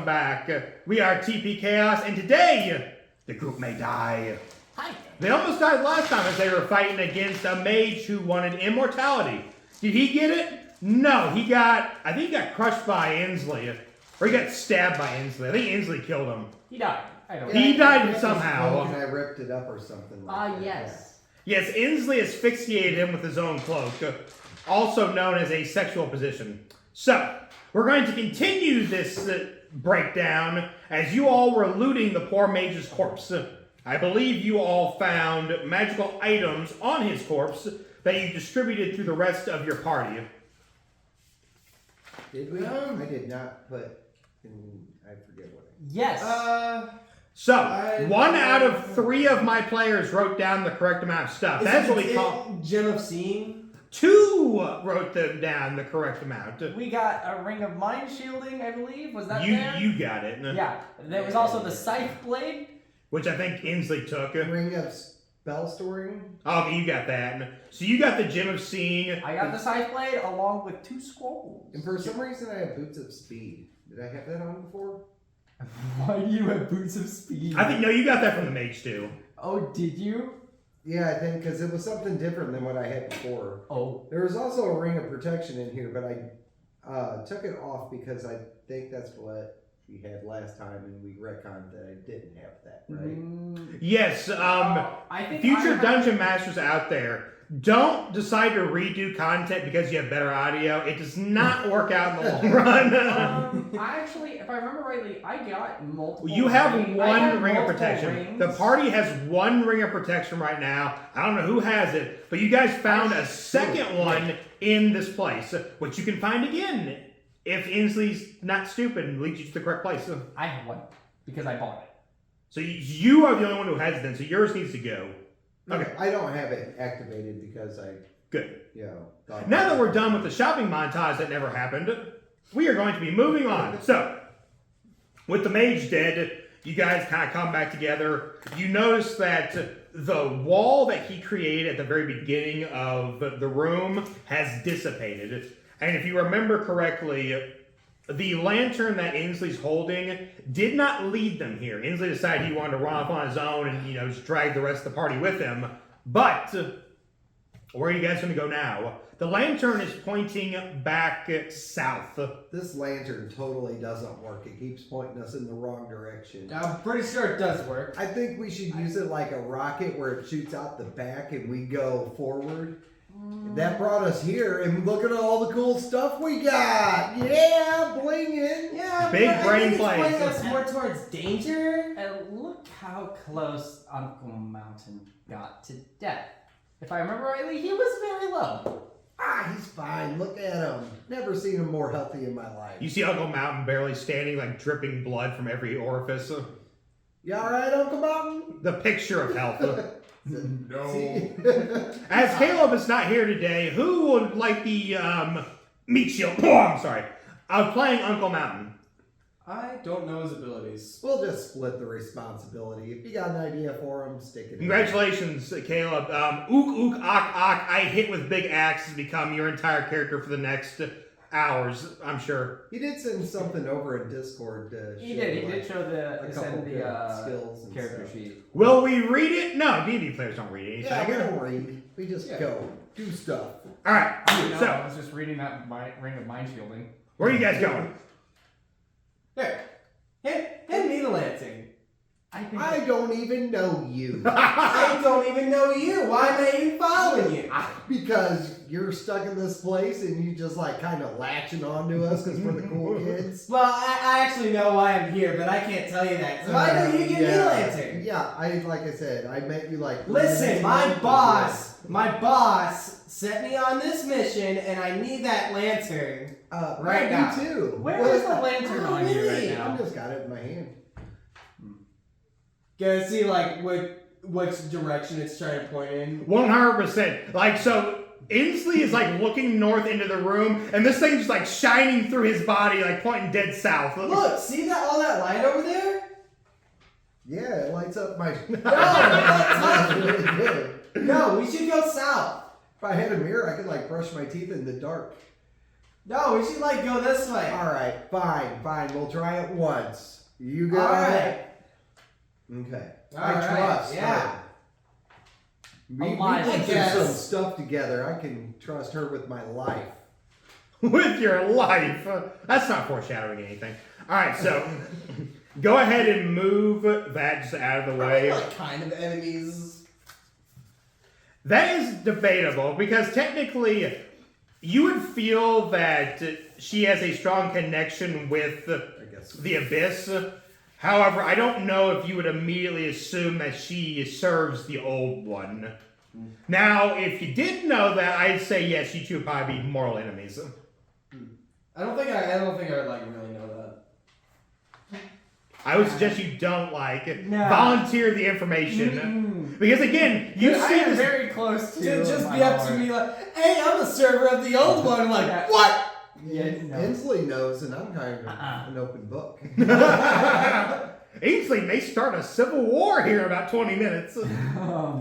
welcome back. We are TPKhaos, and today, the group may die. Hi. They almost died last time as they were fighting against a mage who wanted immortality. Did he get it? No, I think he got crushed by Inslee. Or he got stabbed by Inslee. I think Inslee killed him. He died. He died somehow. And I ripped it up or something like that. Yes. Yes, Inslee asphyxiated him with his own cloak, also known as a sexual position. So, we're going to continue this breakdown as you all were looting the poor mage's corpse. I believe you all found magical items on his corpse that you distributed through the rest of your party. Did we? I did not put in, I forget what. Yes. So, 1 out of 3 of my players wrote down the correct amount of stuff. That's what we call... Gem of Seeing? 2 wrote them down the correct amount. We got a ring of mind shielding, I believe. Was that there? You got it. Yeah. There was also the scythe blade. Which I think Inslee took. Ring of Spell Storing? Oh, you got that. So you got the Gem of Seeing. I got the scythe blade along with 2 scrolls. And for some reason I have Boots of Speed. Did I have that on before? Why do you have Boots of Speed? I think, no, you got that from the mage too. Oh, did you? Yeah, I think, because it was something different than what I had before. Oh. There was also a Ring of Protection in here, but I took it off because I think that's what we had last time, and we retconned that I didn't have that, right? Yes, I think future dungeon masters out there, don't decide to redo content because you have better audio. It does not work out in the long run. I actually, if I remember rightly, I got multiple. You have rings. one ring of protection. Rings. The party has 1 ring of protection right now. I don't know who has it, but you guys found a second one in this place, which you can find again if Inslee's not stupid and leads you to the correct place. I have one because I bought it. So you are the only one who has it then, so yours needs to go. Okay. I don't have it activated because I, Good. thought Now that we're done with the shopping montage that never happened, we are going to be moving on. So, with the mage dead, you guys kind of come back together. You notice that the wall that he created at the very beginning of the room has dissipated. And if you remember correctly, the lantern that Inslee's holding did not lead them here. Inslee decided he wanted to run off on his own and, just drag the rest of the party with him. But, where are you guys going to go now? The lantern is pointing back south. This lantern totally doesn't work. It keeps pointing us in the wrong direction. I'm pretty sure it does work. I think we should use it like a rocket where it shoots out the back and we go forward. That brought us here, and look at all the cool stuff we got! Yeah, blinging! Yeah, Big but brain I think it's plays. pointing us more towards danger. And look how close Uncle Mountain got to death. If I remember rightly, he was very low. Ah, he's fine. Look at him. Never seen him more healthy in my life. You see Uncle Mountain barely standing, like dripping blood from every orifice. You alright, Uncle Mountain? The picture of health. No. As Caleb is not here today, who would like the meat shield? Oh, I'm sorry. I was playing Uncle Mountain. I don't know his abilities. We'll just split the responsibility. If you got an idea for him, stick it in. Congratulations, Caleb. Ook, I hit with big axe has become your entire character for the next hours, I'm sure. He did send something over in Discord to He show, did. He like, did show a couple good skills and character stuff. sheet. Will we read it? No, D&D players don't read anything. Yeah, we don't read. We just go. Do stuff. All right, No, so I was just reading that ring of mind shielding. where are you guys going? Here. Hand me the lancing. I don't even know you. I don't even know you. Why am I even following you? Because you're stuck in this place and you just like kind of latching onto us because we're the cool kids. Well, I actually know why I'm here, but I can't tell you that. So why don't you give me the lancing? Yeah, like I said, I met you like... Listen, my boss set me on this mission, and I need that lantern right now. Me too. Where is the lantern on you right really? now? I just got it in my hand. Gonna see like which direction it's trying to point in. 100%. Like, so Inslee is like looking north into the room, and this thing's just like shining through his body, like pointing dead south. Look, see all that light over there? Yeah, it lights up my... No, that's really good. No, we should go south. If I had a mirror, I could like brush my teeth in the dark. No, we should like go this way. All right, fine. We'll try it once. You good All on right. it? Okay. All I right, trust. yeah. her. We Alive, can I do guess. some stuff together. I can trust her with my life. With your life. That's not foreshadowing anything. All right, so go ahead and move that just out of the Are way. we like kind of enemies? That is debatable because technically you would feel that she has a strong connection with I guess. the Abyss. However, I don't know if you would immediately assume that she serves the old one. Now, if you did know that, I'd say yes, you two would probably be mortal enemies. I don't think I would like really know that. I would suggest you don't No. volunteer the information because again, you I see am this. very close to Just my be up heart. to me like, hey, I'm a server of the old one. I'm like, Yeah. what? Yeah, no. Inslee knows, and I'm kind of Uh-uh. an open book. Ainsley may start a civil war here in about 20 minutes. All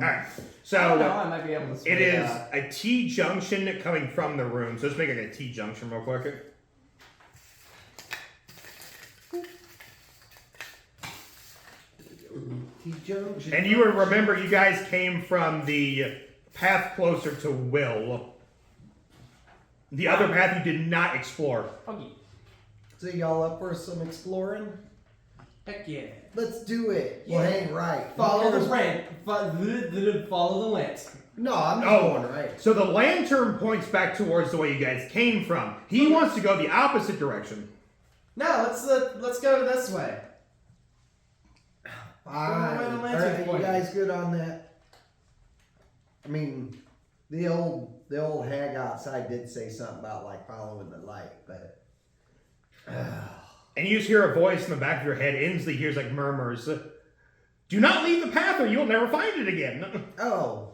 right, so I don't know, I might be able to it swing is out. a T junction coming from the room. So let's make it a T junction real quick. T-junction. And you would remember you guys came from the path closer to Will. The other path you did not explore. Okay. So y'all up for some exploring? Heck yeah. Let's do it. We'll Yeah. hang right. Follow the There's- rent. Follow the went. No, I'm just Oh. going right. So the lantern points back towards the way you guys came from. He wants to go the opposite direction. No, let's go this way. Fine. Where the All lantern right, you pointing? guys good on that? I mean, the old hag outside did say something about like following the light, but And you just hear a voice in the back of your head. Inslee hears like murmurs. Do not leave the path or you'll never find it again. oh.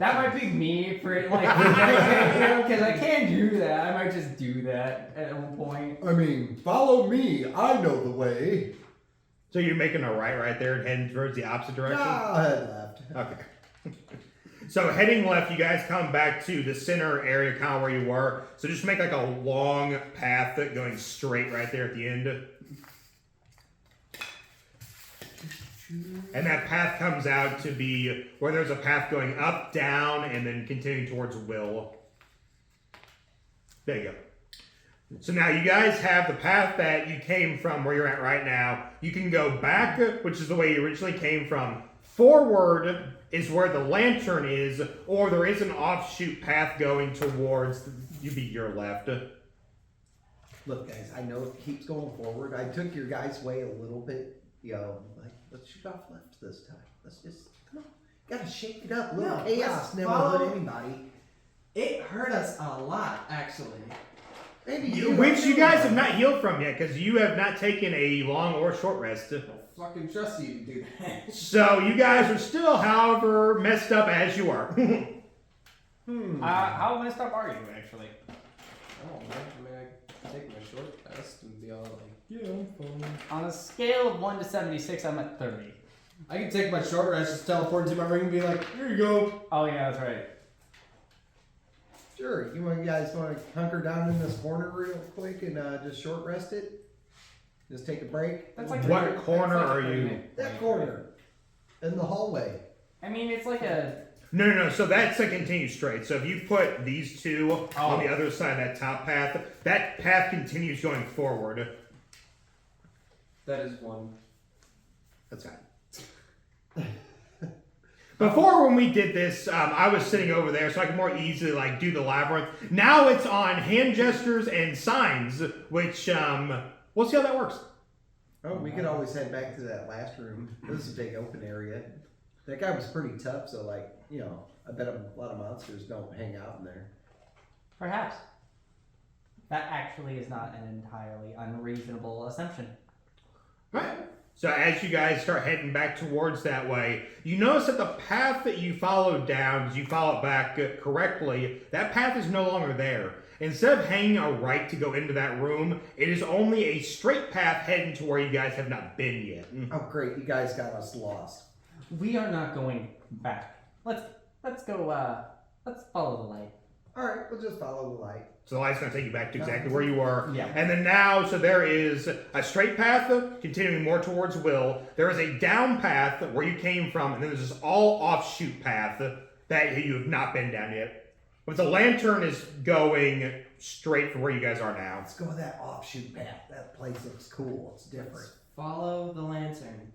That might be me for like, because I can't do that. I might just do that at one point. I mean, follow me. I know the way. So you're making a right there and heading towards the opposite direction? I'll head left. Okay. So heading left, you guys come back to the center area, kind of where you were. So just make like a long path going straight right there at the end. And that path comes out to be where there's a path going up, down, and then continuing towards Will. There you go. So now you guys have the path that you came from where you're at right now. You can go back, which is the way you originally came from. Forward is where the lantern is, or there is an offshoot path going towards your left. Look, guys, I know it keeps going forward. I took your guys' way a little bit, like, let's shoot off left this time. Let's just, come on. Gotta shake it up. Little No, chaos let's never follow- hurt anybody. It hurt us a lot, actually. Maybe Which you guys have not healed from yet, because you have not taken a long or short rest. Fucking trust you to do that. So you guys are still, however, messed up as you are. How messed up are you, actually? Oh man, I mean, I can take my short rest and be all like, yeah, I'm fine. On a scale of 1 to 76, I'm at 30. I can take my short rest, just teleport into my ring and be like, here you go. Oh yeah, that's right. Sure. You guys want to hunker down in this corner real quick and just short rest it? Just take a break? That's like What that's corner like a are you? 30-minute That break. corner. In the hallway. I mean, it's like a. No. So that's a continued straight. So if you put these two on the other side of that top path, that path continues going forward. That is one. That's fine. Before, when we did this, I was sitting over there, so I could more easily like do the labyrinth. Now it's on hand gestures and signs, which we'll see how that works. Oh, we could always head back to that last room. This is a big open area. That guy was pretty tough, so like, I bet a lot of monsters don't hang out in there. Perhaps. That actually is not an entirely unreasonable assumption. Right. So as you guys start heading back towards that way, you notice that the path that you followed down, as you follow it back correctly, that path is no longer there. Instead of hanging a right to go into that room, it is only a straight path heading to where you guys have not been yet. Oh, great. You guys got us lost. We are not going back. Let's go. Let's follow the light. All right, we'll just follow the light. So the light's going to take you back to exactly where you were. Yeah. And then now, so there is a straight path continuing more towards Will. There is a down path where you came from, and then there's this all offshoot path that you have not been down yet. But the lantern is going straight from where you guys are now. Let's go that offshoot path. That place looks cool. It's different. Follow the lantern.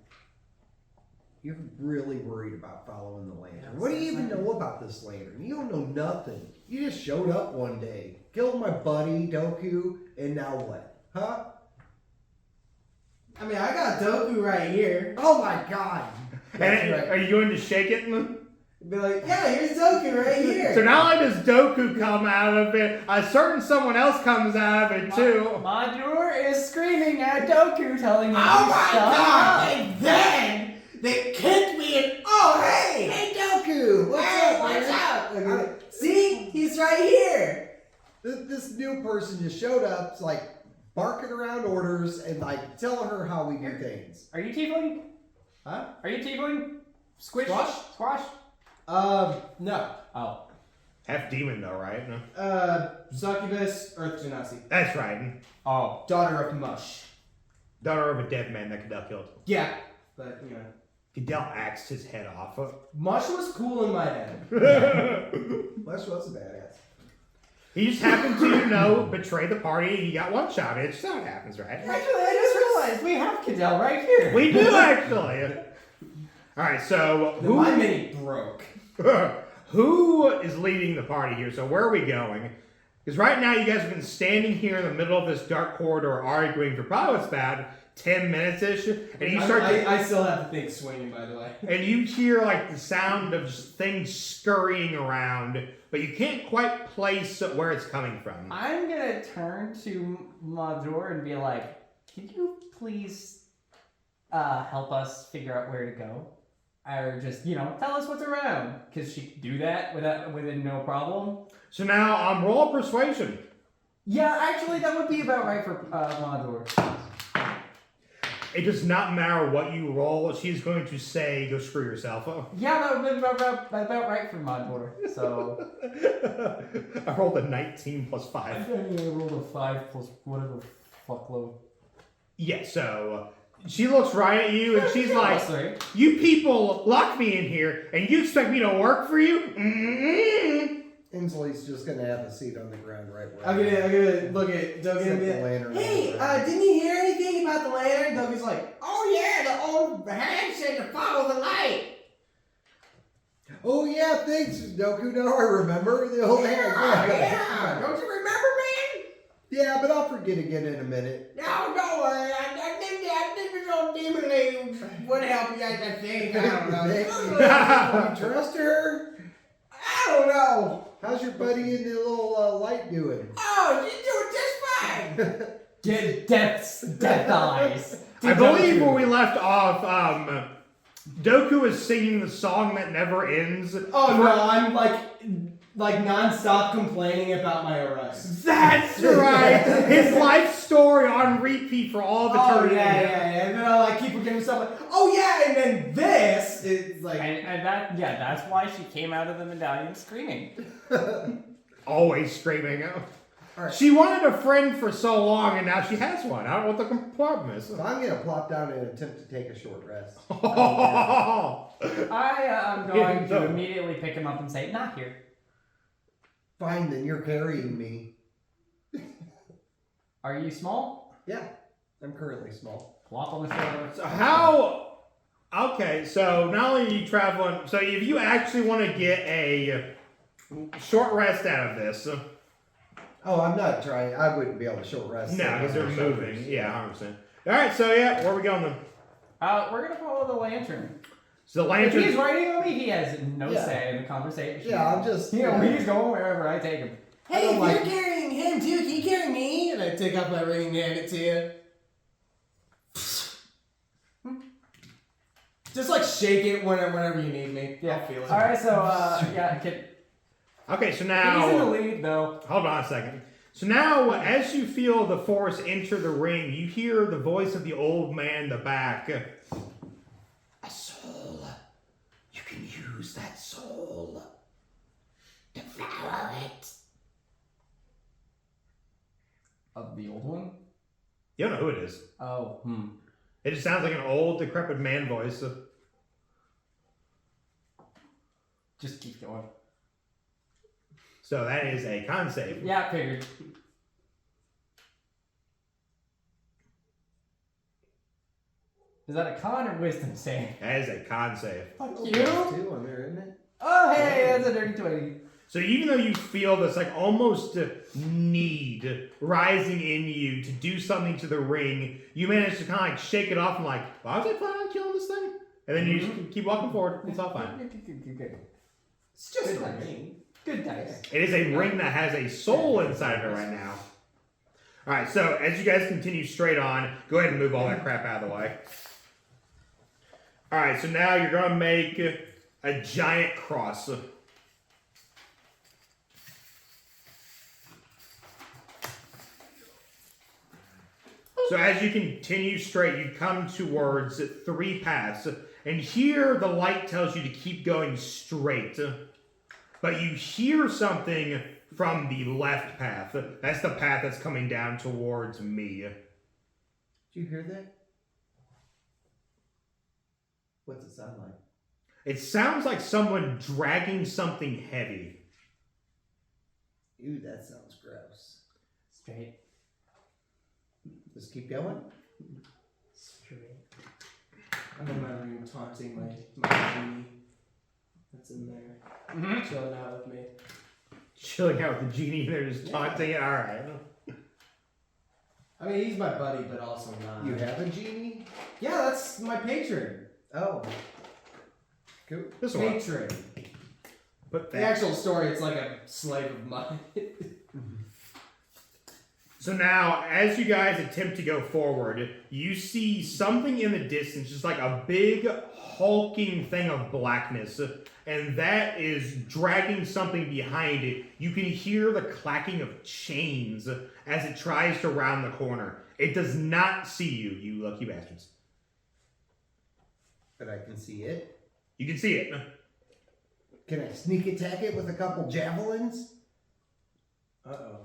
You're really worried about following the lantern. Yeah, What do you it's even like- know about this lantern? You don't know nothing. You just showed up one day, killed my buddy Doku, and now what? Huh? I mean, I got Doku right here. Oh my god! That's And right. are you going to shake it? Be like, yeah, here's Doku right here. So not only does Doku come out of it, a certain someone else comes out of it too. Madur is screaming at Doku, telling him Oh to my stop. god! And then they kicked me and oh hey! Hey Doku! What's Hey, up, what's man? up? See? He's right here. This new person just showed up, it's like barking around orders and like telling her how we do things. Are you tiefling? Huh? Are you tiefling? Squish? Squash? Squash? No. Oh. Half demon though, right? No. Succubus, Earth Genasi. That's right. Oh. Daughter of Mush. Daughter of a dead man that Cadell killed. Yeah. But, you know. Cadell axed his head off. Mush was cool in my head. Mush was a badass. He just happened to, you know, betray the party. He got one shot. It's just how it happens, right? Actually, I just realized we have Cadell right here. We do actually. All right, so My mini broke. who is leading the party here? So where are we going? Because right now you guys have been standing here in the middle of this dark corridor arguing for probably what's about 10 minutes-ish, and you start to, I still have the thing swinging, by the way. and you hear like the sound of just things scurrying around, but you can't quite place where it's coming from. I'm gonna turn to Madur and be like, can you please help us figure out where to go? Or just, you know, tell us what's around. Because she can do that within no problem. So now roll a persuasion. Yeah, actually, that would be about right for Madur. It does not matter what you roll. She's going to say, "Go screw yourself." Yeah, that would be about right for Madur. So I rolled a 19 plus 5. I rolled a 5 plus whatever fuckload. Yeah, so she looks right at you and she's like, Sorry. "You people locked me in here and you expect me to work for you?" Mm-mm. Inslee's just gonna have a seat on the ground right where I'm gonna look at Doug and be the like, lantern. hey, didn't you hear anything about the lantern? Doug is like, oh yeah, the old hag said to follow the light. Oh yeah, thanks, Doku. Now I remember the old hag. Yeah, don't you remember, man? Yeah, but I'll forget again in a minute. No, don't worry. I think this old demon lady would help you. I think. I don't know. You trust her? I don't know. How's your buddy in the little light doing? Oh, she's doing just fine. Get death eyes. I believe where we left off, Doku is singing the song that never ends. Oh no, I'm like non-stop complaining about my arrest. That's right. His life story on repeat for all of Oh eternity. yeah. And then I'll like keep forgetting stuff like, oh yeah, and then this is like And that's why she came out of the medallion screaming. Always screaming. Alright. She wanted a friend for so long, and now she has one. I don't know what the problem is. So I'm gonna plop down and attempt to take a short rest. I am going to immediately pick him up and say, not here. Fine, then you're carrying me. Are you small? Yeah, I'm currently small. Flop on the shoulder. So how? Okay, so not only are you traveling, so if you actually want to get a short rest out of this, Oh, I'm not trying. I wouldn't be able to short rest. no, because they're on my moving. shoulders. Yeah, 100%. All right, so yeah, where are we going then? We're going to follow the lantern. So the If he's lantern. writing on me, he has no Yeah. say in the conversation. Yeah, I'm just. You know, he's going wherever I take him. I hey, don't if like- you're carrying him too, can you carry me? And I take off my ring and hand it to you. Just like shake it whenever you need me. Yeah. I'll feel it. All right, so yeah, Okay, so he's in the now lead though. hold on a second. So now, as you feel the force enter the ring, you hear the voice of the old man in the back. A soul. You can use that soul to follow it. Of the old one? You don't know who it is. Oh, It just sounds like an old, decrepit man voice. Just keep going. So that is a con save. Yeah, I figured. Is that a con or wisdom save? That is a con save. Fuck Oh, you! there's 2 on there, isn't it? Oh, hey, that's a dirty 20. So even though you feel this like almost need rising in you to do something to the ring, you manage to kind of like shake it off and like, why was I planning on killing this thing? And then you just keep walking forward. It's all fine. Good. It's just Good a dice. ring. Good dice. It is a ring that has a soul inside of it right now. All right, so as you guys continue straight on, go ahead and move all that crap out of the way. All right, so now you're going to make a giant cross. So as you continue straight, you come towards 3 paths. And here the light tells you to keep going straight. But you hear something from the left path. That's the path that's coming down towards me. Did you hear that? What's it sound like? It sounds like someone dragging something heavy. Ew, that sounds gross. Straight. Just keep going. Straight. I'm in my room taunting my genie that's in there, chilling out with me. Chilling out with the genie, they're just taunting it. All right. I mean, he's my buddy, but also not. You have a genie? Yeah, that's my patron. Oh. Cool. This one. Patron. Put The that. actual story, it's like a slave of mine. So now, as you guys attempt to go forward, you see something in the distance, just like a big hulking thing of blackness, and that is dragging something behind it. You can hear the clacking of chains as it tries to round the corner. It does not see you, you lucky bastards. But I can see it. You can see it. Can I sneak attack it with a couple javelins? Uh-oh.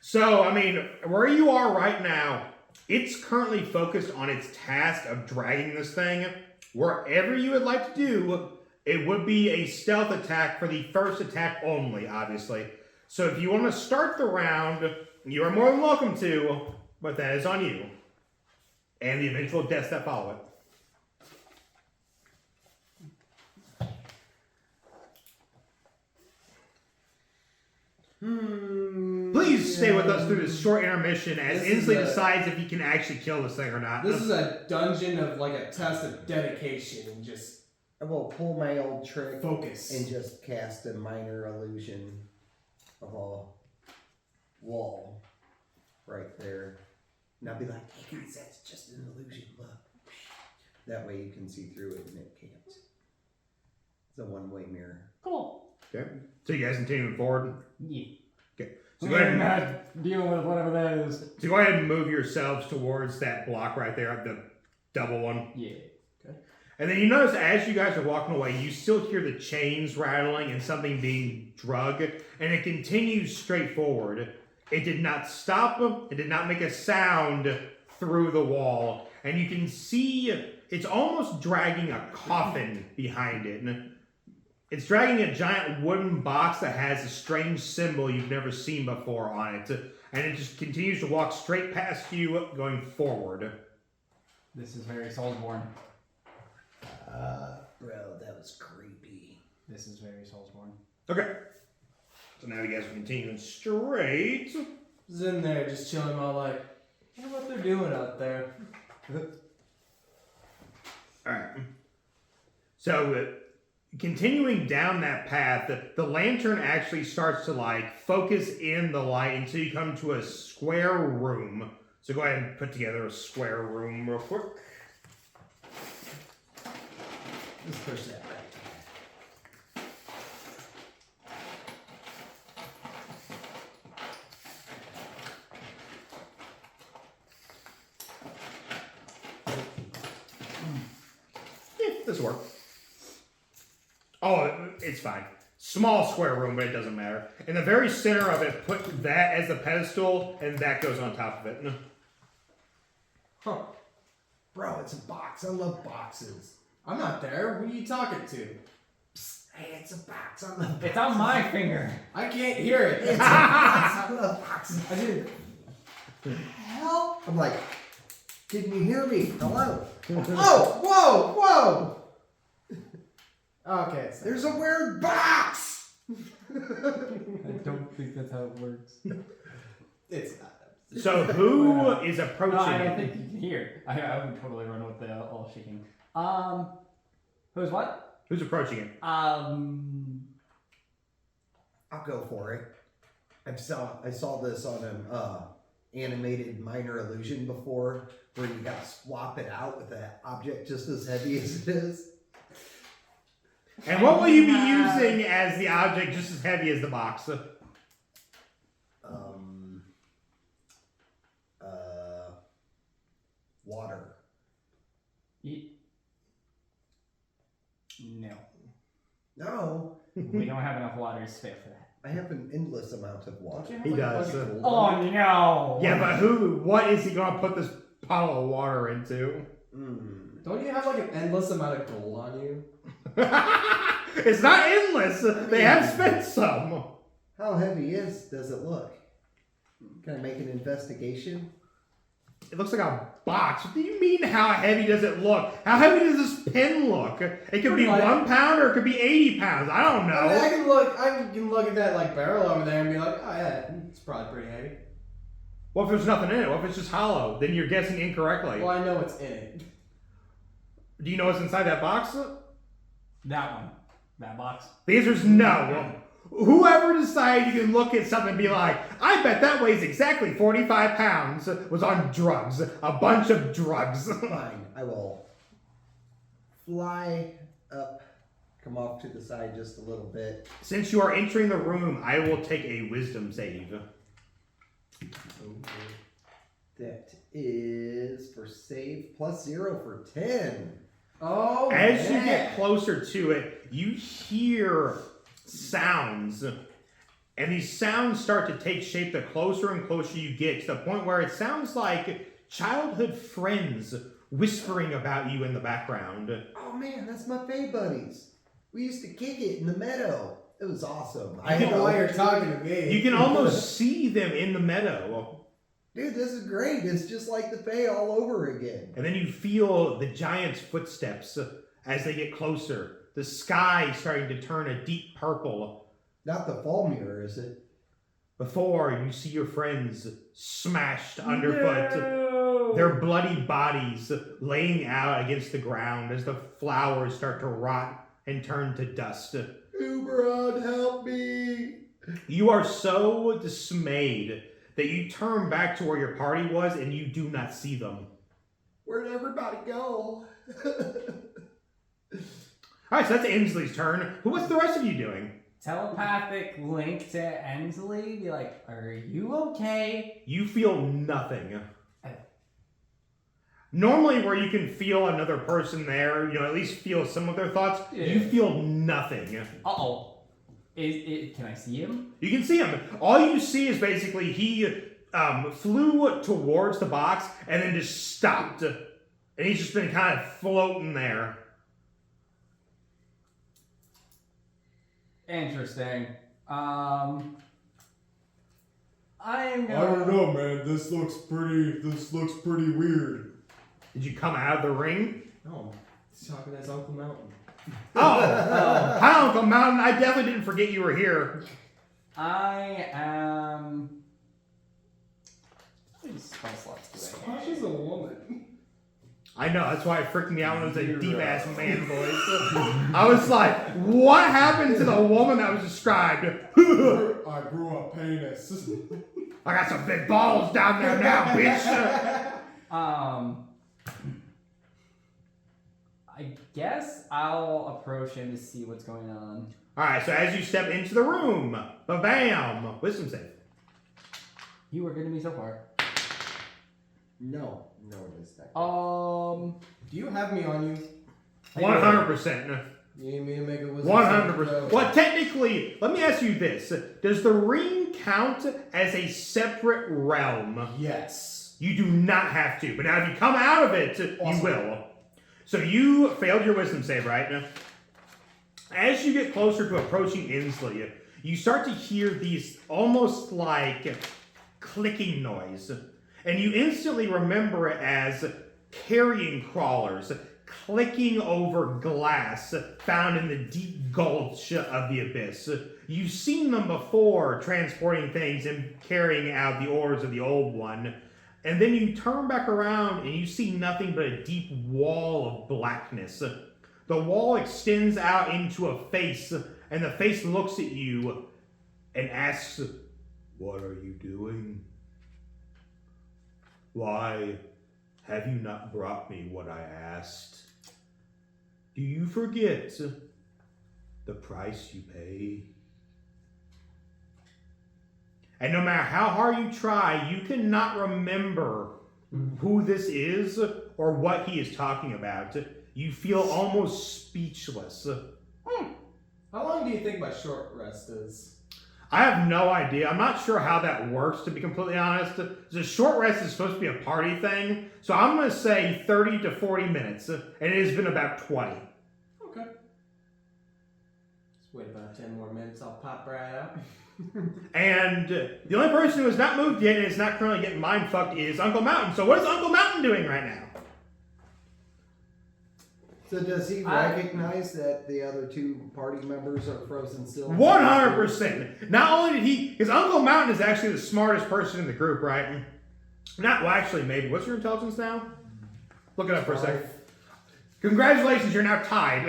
So, I mean, where you are right now, it's currently focused on its task of dragging this thing. Wherever you would like to do, it would be a stealth attack for the first attack only, obviously. So if you want to start the round, you are more than welcome to, but that is on you. And the eventual deaths that follow it. Please stay with us through this short intermission as This is Inslee a- decides if he can actually kill this thing or not. This is a dungeon of like a test of dedication and just I will pull my old trick focus. and just cast a minor illusion of a wall right there. And I'll be like, hey guys, that's just an illusion, look. That way you can see through it and it can't. It's a one-way mirror. Cool. Okay. So you guys continuing forward? Yeah. Okay. So go ahead and not dealing with whatever that is. So go ahead and move yourselves towards that block right there, the double one. Yeah. And then you notice as you guys are walking away, you still hear the chains rattling and something being drug, and it continues straight forward. It did not stop, it did not make a sound through the wall, and you can see it's almost dragging a coffin behind it. And it's dragging a giant wooden box that has a strange symbol you've never seen before on it, and it just continues to walk straight past you, going forward. This is very Soulsborne. Bro, that was creepy. This is very Soulsborne. Okay. So now you guys are continuing straight. He's in there just chilling all like, I wonder what they're doing out there. Alright. So, continuing down that path, the lantern actually starts to like focus in the light until you come to a square room. So go ahead and put together a square room real quick. Let's push that back. Yeah, this will work. Oh, it's fine. Small square room, but it doesn't matter. In the very center of it, put that as the pedestal, and that goes on top of it. Huh. Bro, it's a box. I love boxes. I'm not there. Who are you talking to? Psst, hey, it's a box. I love It's on my finger. I can't hear it. It's a box. I love boxes. I didn't. Hell? I'm like, can you hear me? Hello? Oh! Whoa! Okay. It's There's a weird box! I don't think that's how it works. It's not. So who is approaching? No, I don't think you can hear. I would totally run with the all shaking. Who's what? Who's approaching it? I'll go for it. I saw this on an animated minor illusion before, where you gotta swap it out with an object just as heavy as it is. And what will you be using as the object just as heavy as the box? Water. No. No, We don't have enough water to spare for that. I have an endless amount of water. He does. Oh no! Yeah, but what is he gonna put this bottle of water into? Don't you have like an endless amount of gold on you? It's not endless. They have spent some. How heavy does it look? Can I make an investigation? It looks like a box. What do you mean, how heavy does it look? How heavy does this pen look? It could be Pretty light. 1 pound or it could be 80 pounds. I don't know. I mean, I can look at that like barrel over there and be like, oh yeah, it's probably pretty heavy. What if there's nothing in it? What if it's just hollow? Then you're guessing incorrectly. Well, I know what's in it. Do you know what's inside that box? That one. That box. The answer is no. Whoever decided you can look at something and be like, I bet that weighs exactly 45 pounds, was on drugs. A bunch of drugs. Fine, I will fly up, come off to the side just a little bit. Since you are entering the room, I will take a wisdom save. That is for save +0 for 10. Oh, As you man. get closer to it, you hear sounds. And these sounds start to take shape the closer and closer you get, to the point where it sounds like childhood friends whispering about you in the background. Oh man, that's my Fae buddies. We used to kick it in the meadow. It was awesome. I know why you're talking to me. You can almost see them in the meadow. Dude, this is great. It's just like the Fae all over again. And then you feel the giant's footsteps as they get closer. The sky starting to turn a deep purple. Not the fall mirror, is it? Before you see your friends smashed underfoot. No! Their bloody bodies laying out against the ground as the flowers start to rot and turn to dust. Uberon, help me! You are so dismayed that you turn back to where your party was and you do not see them. Where'd everybody go? Alright, so that's Inslee's turn. What's the rest of you doing? Telepathic link to Ensley. Be like, are you okay? You feel nothing. Oh. Normally where you can feel another person there, at least feel some of their thoughts, Yeah. you feel nothing. Uh-oh. Can I see him? You can see him. All you see is basically he flew towards the box and then just stopped. And he's just been kind of floating there. Interesting. I am I gonna... don't know, man. This looks pretty weird. Did you come out of the ring? No, he's talking as Uncle Mountain. Oh, hi Uncle Mountain. I definitely didn't forget you were here. I am... How many spell slots do I have? Squash is a woman. I know, that's why it freaked me out when it was a deep-ass man voice. I was like, what happened to the woman that was described? I grew a penis. I got some big balls down there now, bitch. I guess I'll approach him to see what's going on. Alright, so as you step into the room, ba-bam, wisdom save. You were good to me so far. No, it is that. Do you have me on you? 100%. You need me to make a wisdom 100%. Well, technically, let me ask you this. Does the ring count as a separate realm? Yes. You do not have to, but now if you come out of it, you will. So you failed your wisdom save, right? As you get closer to approaching Inslee, you start to hear these almost like clicking noise. And you instantly remember it as carrion crawlers clicking over glass found in the deep gulch of the abyss. You've seen them before transporting things and carrying out the orders of the old one. And then you turn back around and you see nothing but a deep wall of blackness. The wall extends out into a face, and the face looks at you and asks, "What are you doing? Why have you not brought me what I asked? Do you forget the price you pay?" And no matter how hard you try, you cannot remember who this is or what he is talking about. You feel almost speechless. How long do you think my short rest is? I have no idea. I'm not sure how that works, to be completely honest. The short rest is supposed to be a party thing, so I'm going to say 30 to 40 minutes, and it has been about 20. Okay. Just wait about 10 more minutes, I'll pop right out. And the only person who has not moved yet and is not currently getting mind fucked is Uncle Mountain. So what is Uncle Mountain doing right now? So does he recognize that the other two party members are frozen still? 100%. Not only did he, because Uncle Mountain is actually the smartest person in the group, right? Not, well, actually, maybe. What's your intelligence now? Look it up for a second. Congratulations, you're now tied.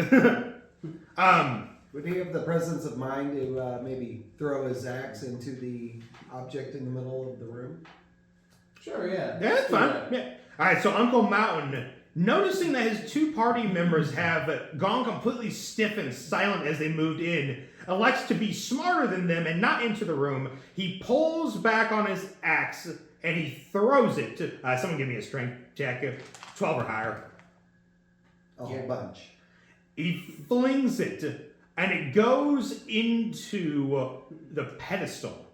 Would he have the presence of mind to maybe throw his axe into the object in the middle of the room? Sure, yeah. Yeah, that's fine. Yeah. All right, so Uncle Mountain, noticing that his two party members have gone completely stiff and silent as they moved in, elects to be smarter than them and not enter the room. He pulls back on his axe and he throws it. Someone give me a strength check, 12 or higher. A whole bunch. He flings it and it goes into the pedestal.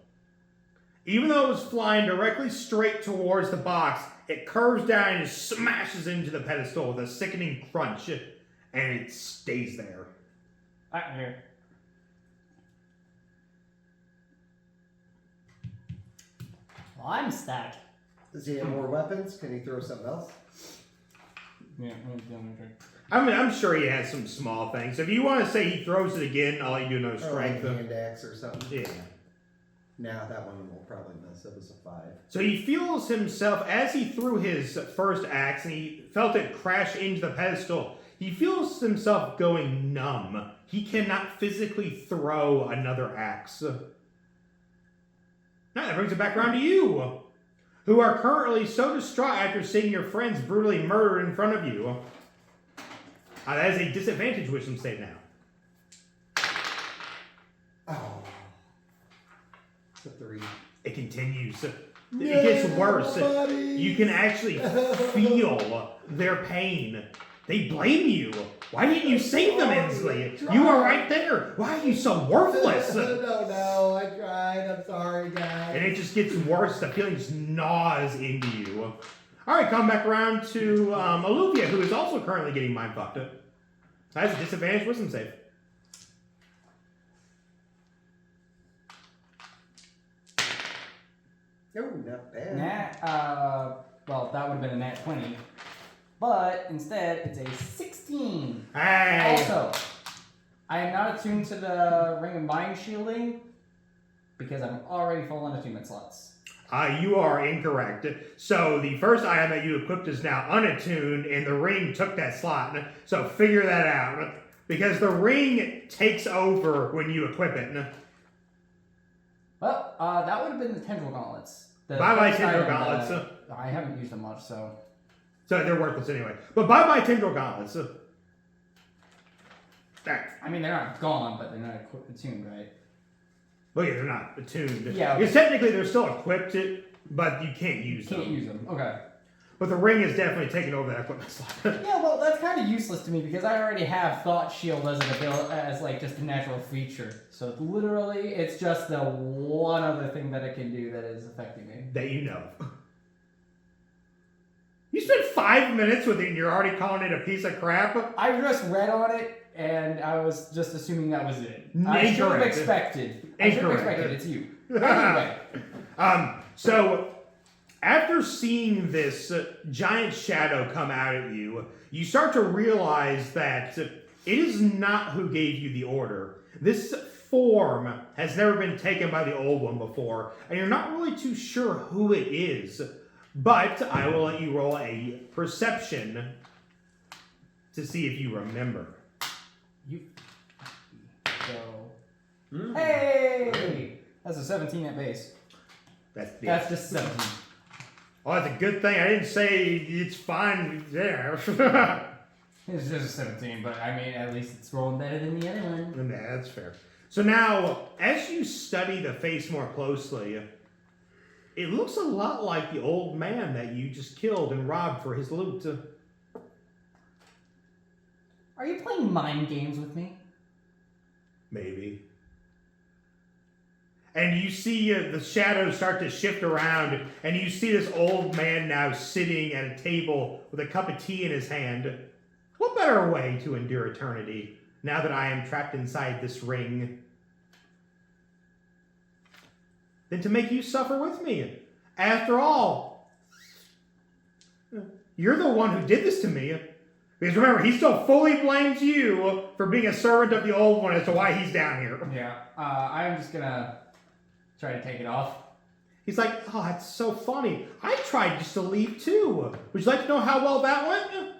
Even though it was flying directly straight towards the box, it curves down and smashes into the pedestal with a sickening crunch, and it stays there. Here. Well, I'm stacked. Does he have more weapons? Can he throw something else? Yeah, I'm doing it. I mean, I'm sure he has some small things. If you want to say he throws it again, I'll let you do another Or like strength. a hand axe or something? Yeah. Now that one will probably miss. It was a 5. So he feels himself, as he threw his first axe and he felt it crash into the pedestal, he feels himself going numb. He cannot physically throw another axe. Now that brings it back around to you, who are currently so distraught after seeing your friends brutally murdered in front of you. That is a disadvantage wisdom save now. Oh. It's a 3. It continues. It gets worse. Buddy. You can actually feel their pain. They blame you. Why didn't you save them, Inslee? You were right there. Why are you so worthless? No, I tried. I'm sorry, guys. And it just gets worse. The feeling just gnaws into you. All right, come back around to Olivia, who is also currently getting mind fucked. That's a disadvantage wisdom save. Oh, not bad. Well, that would have been a nat 20. But instead, it's a 16. Hey! Also, I am not attuned to the Ring of Mind Shielding because I'm already full on attunement slots. You are incorrect. So the first item that you equipped is now unattuned, and the ring took that slot. So figure that out. Because the ring takes over when you equip it. Well, that would have been the Tendril Gauntlets. Bye-bye Tendril Gauntlets. I haven't used them much, so... So they're worthless anyway. But bye-bye Tendril Gauntlets. I mean, they're not gone, but they're not attuned, right? Well, yeah, they're not attuned. Yeah. Because technically they're still equipped, but you can't use them. Can't use them. Okay. But the ring is definitely taking over that equipment slot. Yeah, well, that's kind of useless to me because I already have Thought Shield as like just a natural feature. So literally, it's just the one other thing that it can do that is affecting me. That you know. You spent 5 minutes with it and you're already calling it a piece of crap? I just read on it and I was just assuming that was it. I should have Incorrect. expected. I should have Incorrect. expected. It's you. Anyway. So, after seeing this giant shadow come out at you, you start to realize that it is not who gave you the order. This form has never been taken by the old one before, and you're not really too sure who it is. But I will let you roll a perception to see if you remember. You. So. Hey! That's a 17 at base. That's just 17. Oh, that's a good thing. I didn't say it's fine there. It's just a 17, but I mean, at least it's rolling better than the other one. Yeah, that's fair. So now, as you study the face more closely, it looks a lot like the old man that you just killed and robbed for his loot. Are you playing mind games with me? Maybe. And you see the shadows start to shift around, and you see this old man now sitting at a table with a cup of tea in his hand. What better way to endure eternity now that I am trapped inside this ring than to make you suffer with me? After all, you're the one who did this to me. Because remember, he still fully blames you for being a servant of the old one as to why he's down here. Yeah, I'm just gonna try to take it off. He's like, oh, that's so funny. I tried just to leave too. Would you like to know how well that went?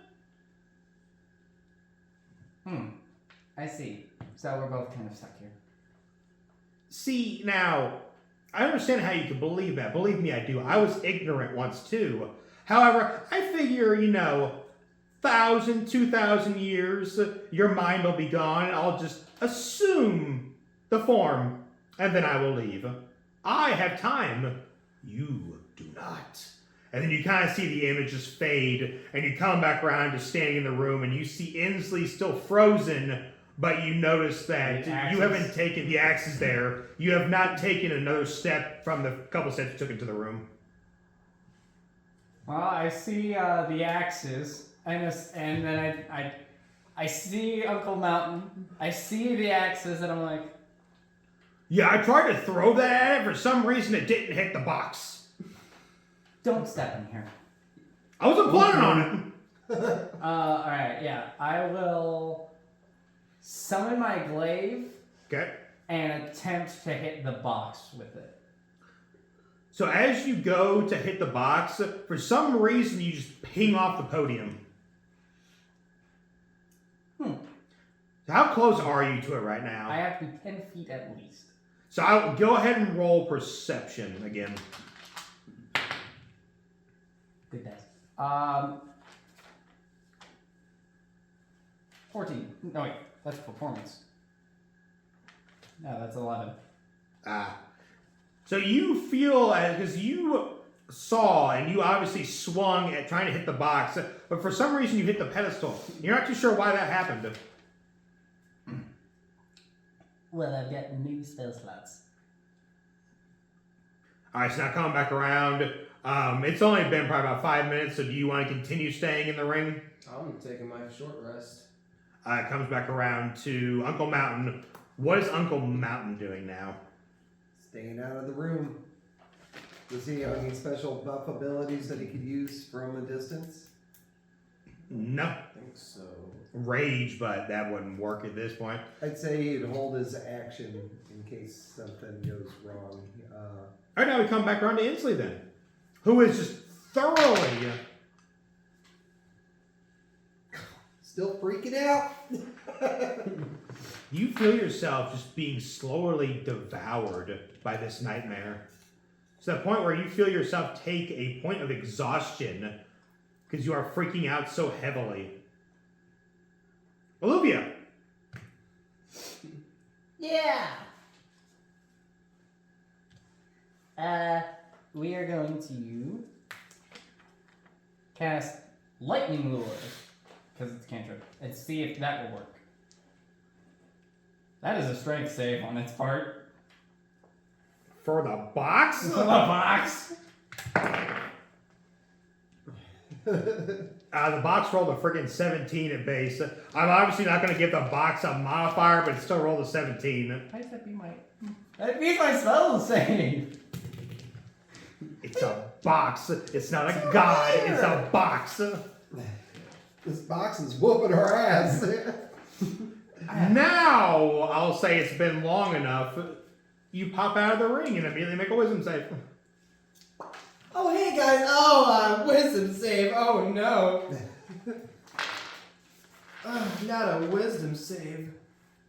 I see. So we're both kind of stuck here. See, now, I understand how you could believe that. Believe me, I do. I was ignorant once too. However, I figure, 1,000, 2,000 years, your mind will be gone, and I'll just assume the form, and then I will leave. I have time. You do not. And then you kind of see the images fade, and you come back around to standing in the room, and you see Inslee still frozen, but you notice that you haven't taken the axes there. You have not taken another step from the couple steps you took into the room. Well, I see the axes, and then I see Uncle Mountain. I see the axes, and I'm like, Yeah, I tried to throw that at it. For some reason, it didn't hit the box. don't step in here. I wasn't planning on it. Alright, yeah. I will summon my glaive Okay. and attempt to hit the box with it. So as you go to hit the box, for some reason, you just ping off the podium. How close are you to it right now? I have to be 10 feet at least. So I'll go ahead and roll perception again. Good dice. 14. No, wait. That's performance. No, that's 11. So you feel, because you saw and you obviously swung at trying to hit the box, but for some reason you hit the pedestal. You're not too sure why that happened. Well, I've got new spell slots. Alright, so now coming back around. It's only been probably about 5 minutes, so do you want to continue staying in the ring? I'm taking my short rest. It comes back around to Uncle Mountain. What is Uncle Mountain doing now? Staying out of the room. Does he have any special buff abilities that he could use from a distance? No. I think so. Rage, but that wouldn't work at this point. I'd say he'd hold his action in case something goes wrong. Alright, now we come back around to Inslee then. Who is just thoroughly... Still freaking out? You feel yourself just being slowly devoured by this nightmare. To the point where you feel yourself take a point of exhaustion because you are freaking out so heavily. Olivia! Yeah! We are going to cast Lightning Lure, because it's a cantrip, and see if that will work. That is a strength save on its part. For the box? For the box! The box rolled a friggin' 17 at base. I'm obviously not going to give the box a modifier, but it still rolled a 17. Why does that be my... That beats my spell save! It's a box. It's not a god. It's a box. This box is whooping our ass. Now, I'll say it's been long enough. You pop out of the ring and immediately make a wisdom save. Oh, hey guys. Oh, wisdom save. Oh, no. Not a wisdom save.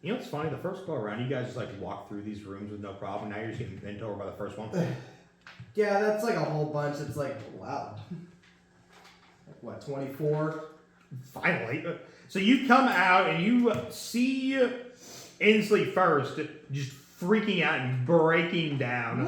You know what's funny? The first go around, you guys just like walk through these rooms with no problem. Now you're just getting bent over by the first one. Yeah, that's like a whole bunch. It's like, wow. Like what, 24? Finally. So you come out and you see Inslee first, just freaking out and breaking down.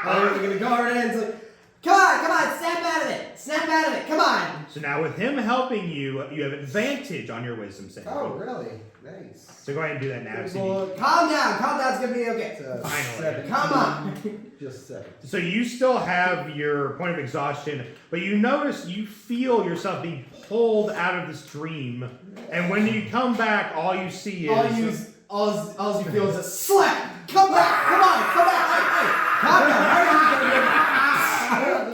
Oh, we're gonna go over to Inslee. Come on, snap out of it. Snap out of it, come on. So now with him helping you, you have advantage on your wisdom save. Oh, really? Nice. So go ahead and do that now. Well, calm down, it's gonna be okay. Finally. Come on. Just 7. So you still have your point of exhaustion, but you notice you feel yourself being pulled out of this dream. And when you come back, all you see is... All you feel is a slap. Come back. Hey, calm down.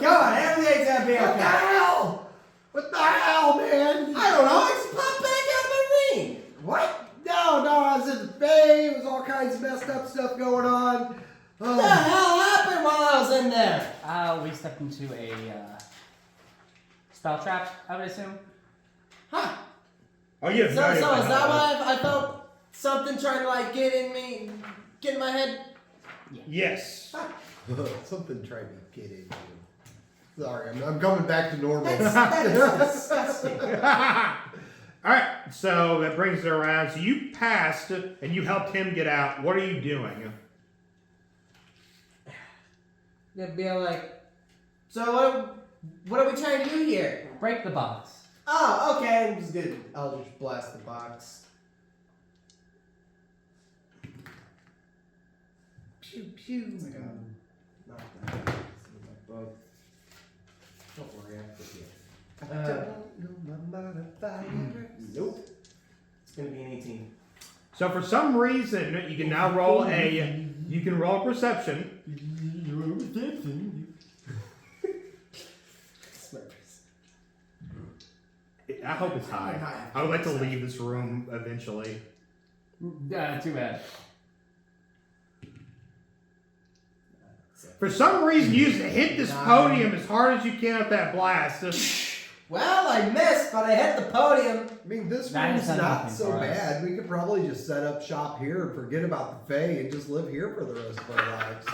Come on, everything's gonna be okay. What the hell? What the hell, man? I don't know. I just popped back out of the ring. What? No, I was in the bay. It was all kinds of messed up stuff going on. What the hell happened while I was in there? We stepped into a spell trap, I would assume. Huh. Oh, yeah. So is that why I felt something trying to like get in my head? Yes. Something tried to get in you. Sorry, I'm coming back to normal. That is disgusting. All right, so that brings it around. So you passed and you helped him get out. What are you doing? It'd be like, so what are we trying to do here? Break the box. Oh, okay. I'm just good. I'll just blast the box. Pew pew. It's like a knockdown. Don't worry, I forget. Nope. It's gonna be an 18. So for some reason, you can now roll a perception. I hope it's high. I would like to leave this room eventually. Too bad. For some reason, you just hit this podium as hard as you can with that blast. Well, I missed, but I hit the podium. I mean, this That room's has done not nothing so for us. bad. We could probably just set up shop here and forget about the Fae and just live here for the rest of our lives.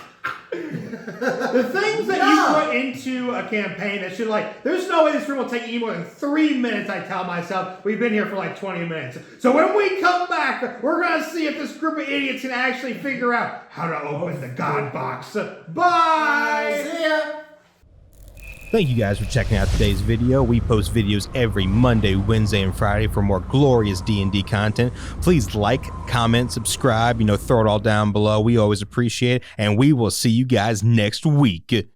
The things that you put into a campaign that should there's no way this room will take any more than 3 minutes, I tell myself. We've been here for like 20 minutes. So when we come back, we're going to see if this group of idiots can actually figure out how to open the God box. Bye! See ya. Thank you guys for checking out today's video. We post videos every Monday, Wednesday, and Friday for more glorious D&D content. Please like, comment, subscribe, throw it all down below. We always appreciate it, and we will see you guys next week.